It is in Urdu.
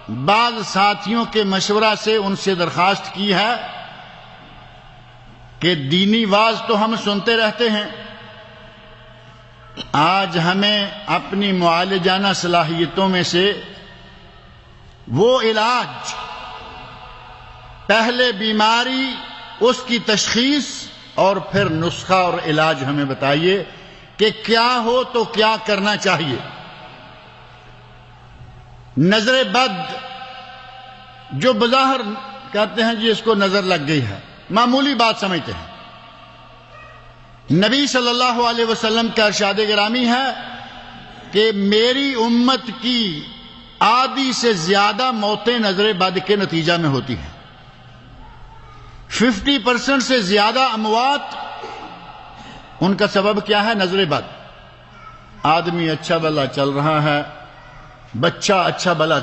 بعض ساتھیوں کے مشورہ سے ان سے درخواست کی ہے کہ دینی واز تو ہم سنتے رہتے ہیں، آج ہمیں اپنی معالجانہ صلاحیتوں میں سے وہ علاج، پہلے بیماری، اس کی تشخیص اور پھر نسخہ اور علاج ہمیں بتائیے کہ کیا ہو تو کیا کرنا چاہیے۔ نظر بد جو بظاہر کہتے ہیں جی اس کو نظر لگ گئی ہے، معمولی بات سمجھتے ہیں۔ نبی صلی اللہ علیہ وسلم کا ارشاد گرامی ہے کہ میری امت کی آدھی سے زیادہ موتیں نظر بد کے نتیجہ میں ہوتی ہیں۔ 50% سے زیادہ اموات ان کا سبب کیا ہے؟ نظر بد۔ آدمی اچھا بھلا چل رہا ہے، بچہ اچھا بھلا